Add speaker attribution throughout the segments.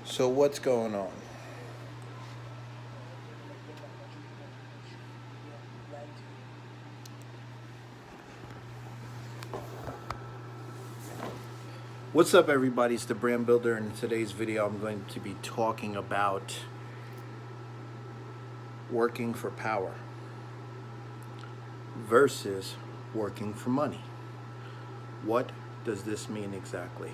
Speaker 1: So what's going on? What's up, everybody? It's the Brand Builder, and in today's video I'm going to be talking about working for power versus working for money. What does this mean exactly?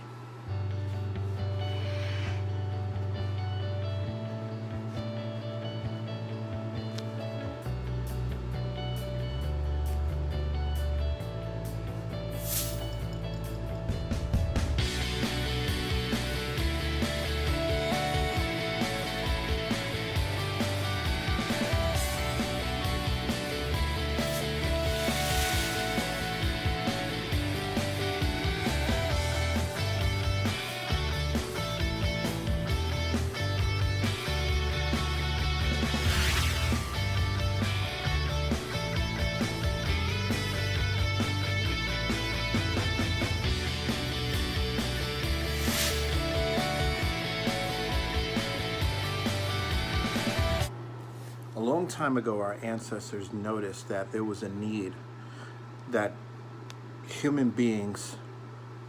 Speaker 1: A long time ago, our ancestors noticed that there was a need that human beings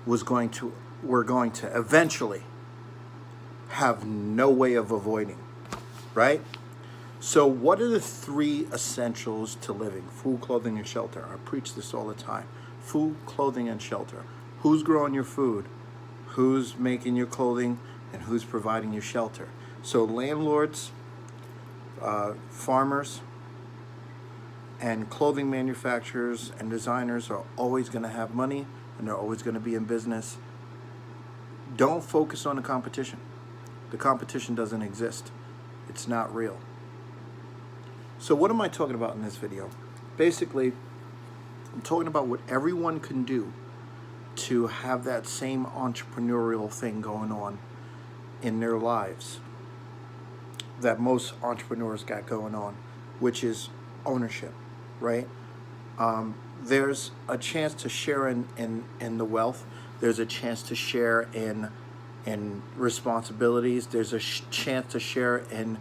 Speaker 1: were going to eventually have no way of avoiding, right? So what are the three essentials to living? Food, clothing, and shelter. I preach this all the time. Food, clothing, and shelter. Who's growing your food? Who's making your clothing? And who's providing your shelter? So landlords, farmers, and clothing manufacturers and designers are always going to have money, and they're always going to be in business. Don't focus on the competition. The competition doesn't exist. It's not real. So what am I talking about in this video? Basically, I'm talking about what everyone can do to have that same entrepreneurial thing going on in their lives that most entrepreneurs got going on, which is ownership, right? There's a chance to share in the wealth. There's a chance to share in responsibilities. There's a chance to share in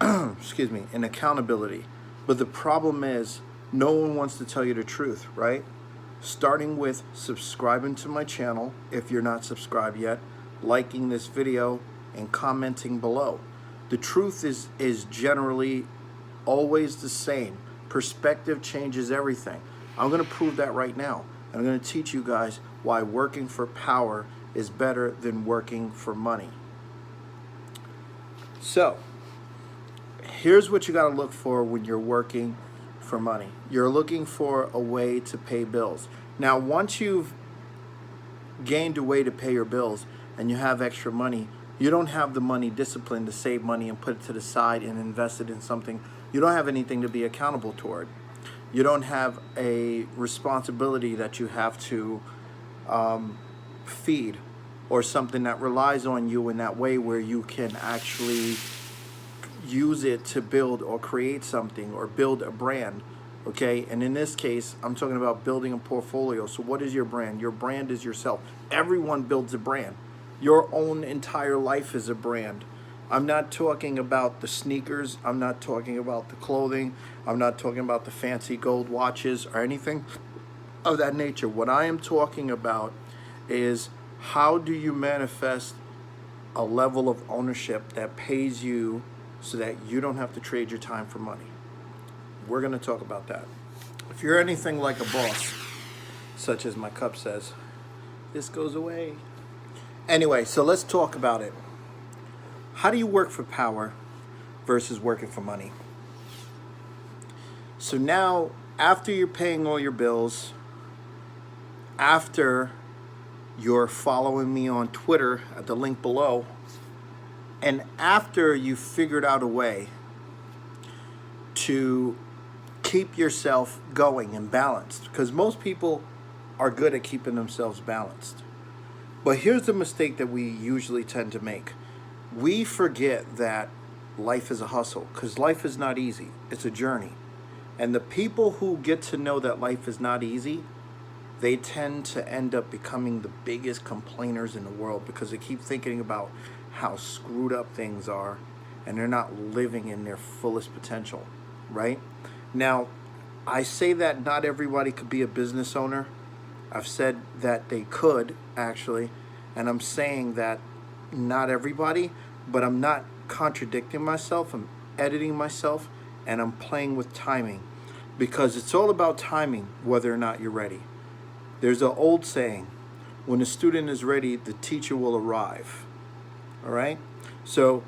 Speaker 1: excuse me, in accountability. But the problem is, no one wants to tell you the truth, right? Starting with subscribing to my channel if you're not subscribed yet, liking this video, and commenting below. The truth is generally always the same. Perspective changes everything. I'm going to prove that right now. I'm going to teach you guys why working for power is better than working for money. So, here's what you got to look for when you're working for money. You're looking for a way to pay bills. Now, once you've gained a way to pay your bills and you have extra money, you don't have the money discipline to save money and put it to the side and invest it in something. You don't have anything to be accountable toward. You don't have a responsibility that you have to feed, or something that relies on you in that way where you can actually use it to build or create something or build a brand. Okay, and in this case, I'm talking about building a portfolio. So what is your brand? Your brand is yourself. Everyone builds a brand. Your own entire life is a brand. I'm not talking about the sneakers. I'm not talking about the clothing. I'm not talking about the fancy gold watches or anything of that nature. What I am talking about is, how do you manifest a level of ownership that pays you so that you don't have to trade your time for money? We're going to talk about that. If you're anything like a boss, such as my cup says, this goes away. Anyway, so let's talk about it. How do you work for power versus working for money? So now, after you're paying all your bills, after you're following me on Twitter at the link below, and after you've figured out a way to keep yourself going and balanced, because most people are good at keeping themselves balanced. But here's the mistake that we usually tend to make. We forget that life is a hustle, because life is not easy. It's a journey. And the people who get to know that life is not easy they tend to end up becoming the biggest complainers in the world because they keep thinking about how screwed up things are and they're not living in their fullest potential, right? Now, I say that not everybody could be a business owner. I've said that they could, actually, and I'm saying that not everybody, but I'm not contradicting myself. I'm editing myself, and I'm playing with timing because it's all about timing, whether or not you're ready. There's an old saying, when the student is ready, the teacher will arrive. All right? So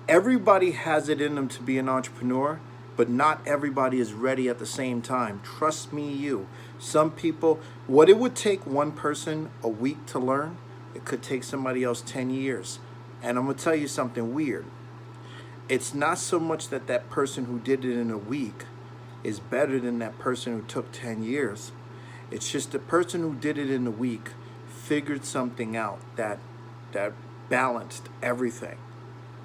Speaker 1: everybody has it in them to be an entrepreneur, but not everybody is ready at the same time. Trust me, you. Some people, what it would take one person a week to learn, it could take somebody else 10 years. And I'm going to tell you something weird. It's not so much that that person who did it in a week is better than that person who took 10 years. It's just the person who did it in a week figured something out that balanced everything.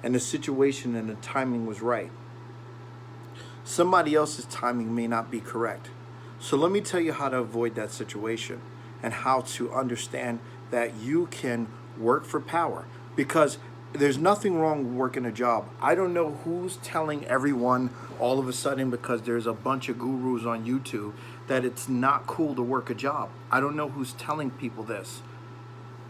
Speaker 1: And the situation and the timing was right. Somebody else's timing may not be correct. So let me tell you how to avoid that situation and how to understand that you can work for power, because there's nothing wrong with working a job. I don't know who's telling everyone all of a sudden, because there's a bunch of gurus on YouTube, that it's not cool to work a job. I don't know who's telling people this.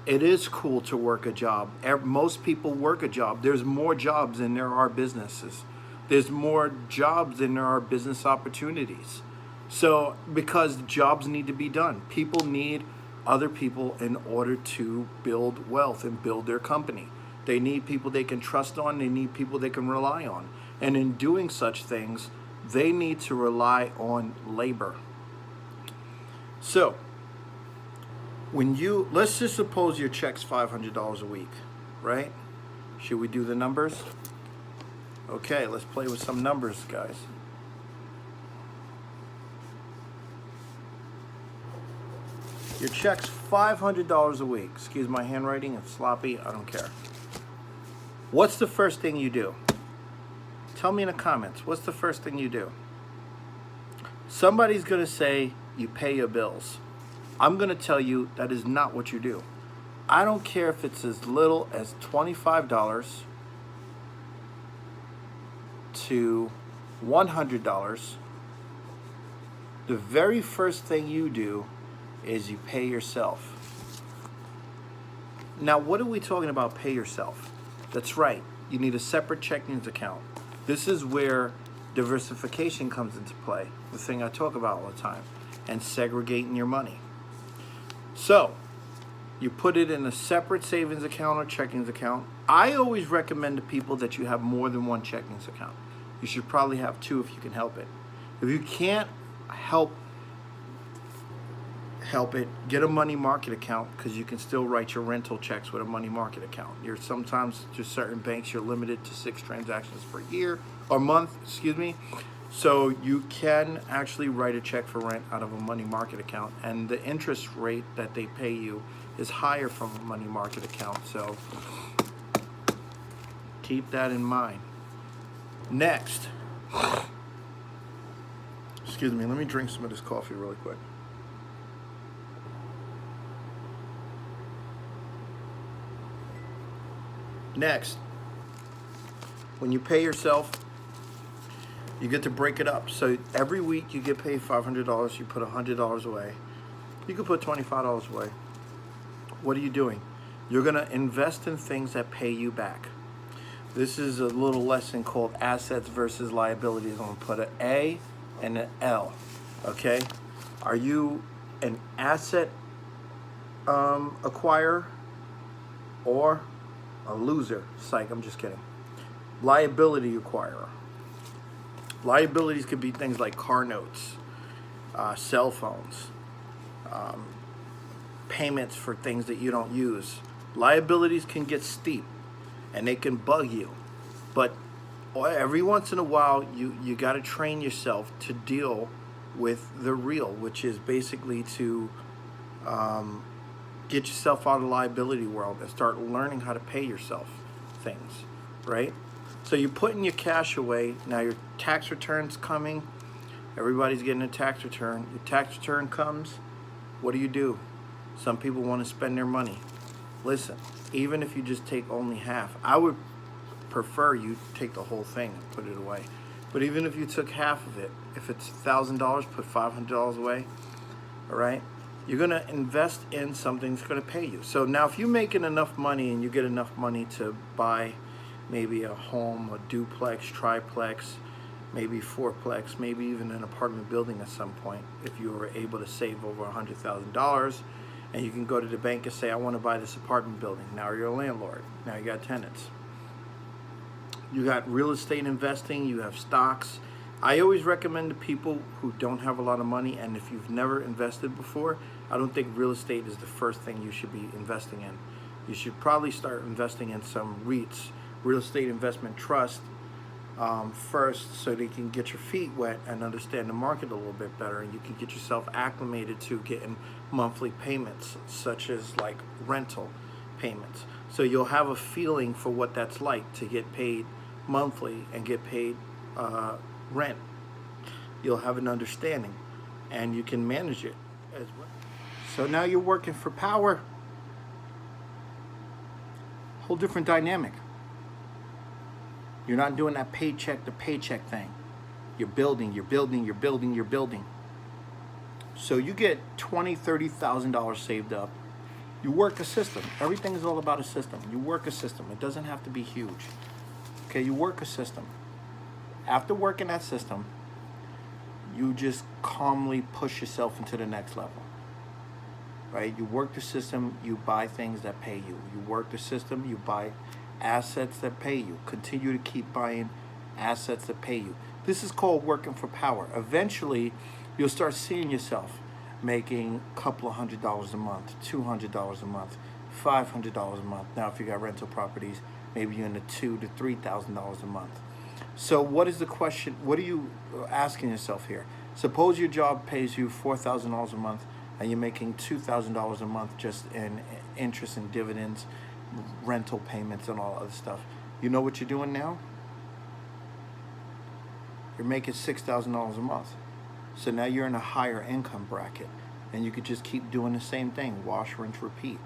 Speaker 1: It is cool to work a job. Most people work a job. There's more jobs than there are businesses. There's more jobs than there are business opportunities. So, because jobs need to be done. People need other people in order to build wealth and build their company. They need people they can trust on. They need people they can rely on. And in doing such things, they need to rely on labor. So, let's just suppose your check's $500 a week, right? Should we do the numbers? Okay, let's play with some numbers, guys. Your check's $500 a week. Excuse my handwriting, it's sloppy, I don't care. What's the first thing you do? Tell me in the comments, what's the first thing you do? Somebody's gonna say you pay your bills. I'm gonna tell you that is not what you do. I don't care if it's as little as $25 to $100. The very first thing you do is you pay yourself. Now, what are we talking about, pay yourself? That's right, you need a separate checking account. This is where diversification comes into play, the thing I talk about all the time, and segregating your money. So, you put it in a separate savings account or checkings account. I always recommend to people that you have more than one checkings account. You should probably have two if you can help it. If you can't help it, get a money market account, because you can still write your rental checks with a money market account. Sometimes to certain banks you're limited to 6 transactions per year or month, excuse me. So you can actually write a check for rent out of a money market account, and the interest rate that they pay you is higher from a money market account. So keep that in mind. Next, excuse me, let me drink some of this coffee really quick. Next, when you pay yourself, you get to break it up. So every week you get paid $500, you put $100 away. You can put $25 away. What are you doing? You're gonna invest in things that pay you back. This is a little lesson called assets versus liabilities. I'm gonna put an A and an L, okay? Are you an asset acquirer or a loser? Psych, I'm just kidding. Liability acquirer. Liabilities could be things like car notes, cell phones, payments for things that you don't use. Liabilities can get steep and they can bug you, but every once in a while you got to train yourself to deal with the real, which is basically to get yourself out of the liability world and start learning how to pay yourself things, right? So you're putting your cash away. Now your tax return's coming. Everybody's getting a tax return. Your tax return comes. What do? Some people want to spend their money. Listen, even if you just take only half, I would prefer you take the whole thing and put it away. But even if you took half of it, if it's $1,000, put $500 away, all right? You're gonna invest in something that's gonna pay you. So now if you're making enough money and you get enough money to buy maybe a home, a duplex, triplex, maybe fourplex, maybe even an apartment building at some point, if you were able to save over $100,000, and you can go to the bank and say, I want to buy this apartment building. Now you're a landlord. Now you got tenants. You got real estate investing, you have stocks. I always recommend to people who don't have a lot of money, and if you've never invested before, I don't think real estate is the first thing you should be investing in. You should probably start investing in some REITs, real estate investment trust, first, so that you can get your feet wet and understand the market a little bit better, and you can get yourself acclimated to getting monthly payments, such as like rental payments. So you'll have a feeling for what that's like to get paid monthly and get paid rent. You'll have an understanding, and you can manage it as well. So now you're working for power. Whole different dynamic. You're not doing that paycheck to paycheck thing. You're building, you're building, you're building, you're building. So you get $20,000, $30,000 saved up. You work a system. Everything is all about a system. You work a system. It doesn't have to be huge. Okay, you work a system. After working that system, you just calmly push yourself into the next level. Right? You work the system, you buy things that pay you. You work the system, you buy assets that pay you. Continue to keep buying assets that pay you. This is called working for power. Eventually, you'll start seeing yourself making a couple of $100s a month, $200 a month, $500 a month. Now, if you got rental properties, maybe you're in the $2,000 to $3,000 a month. So what is the question? What are you asking yourself here? Suppose your job pays you $4,000 a month and you're making $2,000 a month just in interest and dividends, rental payments, and all other stuff. You know what you're doing now? You're making $6,000 a month. So now you're in a higher income bracket, and you could just keep doing the same thing, wash, rinse, repeat.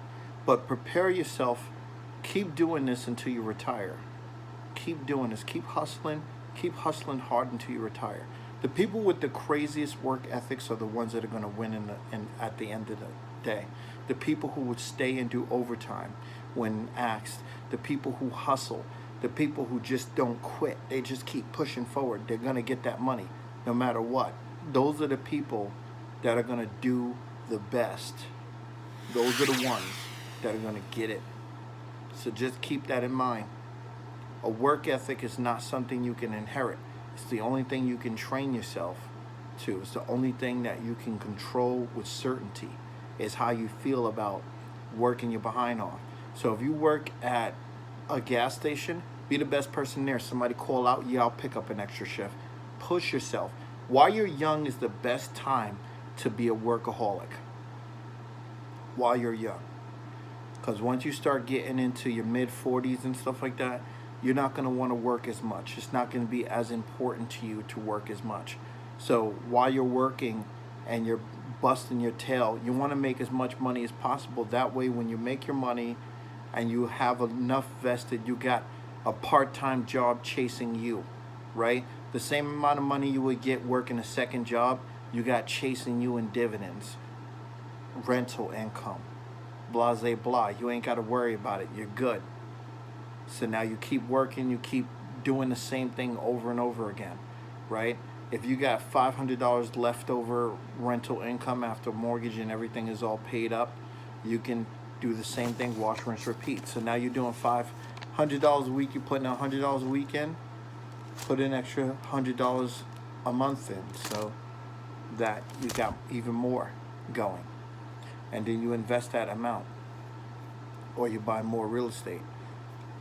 Speaker 1: But prepare yourself, keep doing this until you retire. Keep doing this, keep hustling hard until you retire. The people with the craziest work ethics are the ones that are going to win at the end of the day. The people who would stay and do overtime when asked, the people who hustle, the people who just don't quit, they just keep pushing forward. They're going to get that money no matter what. Those are the people that are going to do the best. Those are the ones that are going to get it. So just keep that in mind. A work ethic is not something you can inherit. It's the only thing you can train yourself to. It's the only thing that you can control with certainty, is how you feel about working your behind off. So if you work at a gas station, be the best person there. Somebody call out, yeah, I'll pick up an extra shift. Push yourself. While you're young is the best time to be a workaholic. While you're young. Because once you start getting into your mid-40s and stuff like that, you're not going to want to work as much. It's not going to be as important to you to work as much. So while you're working and you're busting your tail, you want to make as much money as possible. That way, when you make your money and you have enough vested, you got a part-time job chasing you, right? The same amount of money you would get working a second job, you got chasing you in dividends, rental income, blah, blah, blah. You ain't got to worry about it. You're good. So now you keep working, you keep doing the same thing over and over again, right? If you got $500 leftover rental income after mortgage and everything is all paid up, you can do the same thing, wash, rinse, repeat. So now you're doing $500 a week, you're putting $100 a week in, put an extra $100 a month in, so that you got even more going. And then you invest that amount, or you buy more real estate.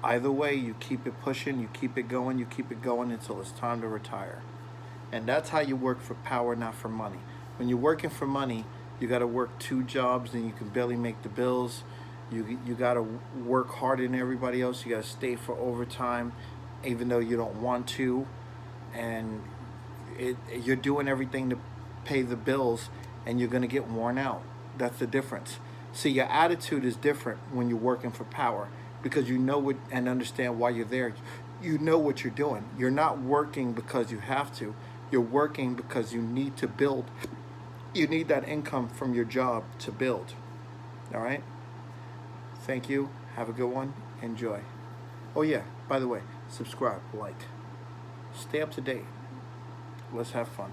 Speaker 1: Either way, you keep it pushing, you keep it going until it's time to retire. And that's how you work for power, not for money. When you're working for money, you got to work 2 jobs and you can barely make the bills. You got to work harder than everybody else. You got to stay for overtime, even though you don't want to. And you're doing everything to pay the bills, and you're going to get worn out. That's the difference. See, your attitude is different when you're working for power because you know what and understand why you're there. You know what you're doing. You're not working because you have to. You're working because you need to build. You need that income from your job to build. All right? Thank you. Have a good one. Enjoy. Oh, yeah. By the way, subscribe, like. Stay up to date. Let's have fun.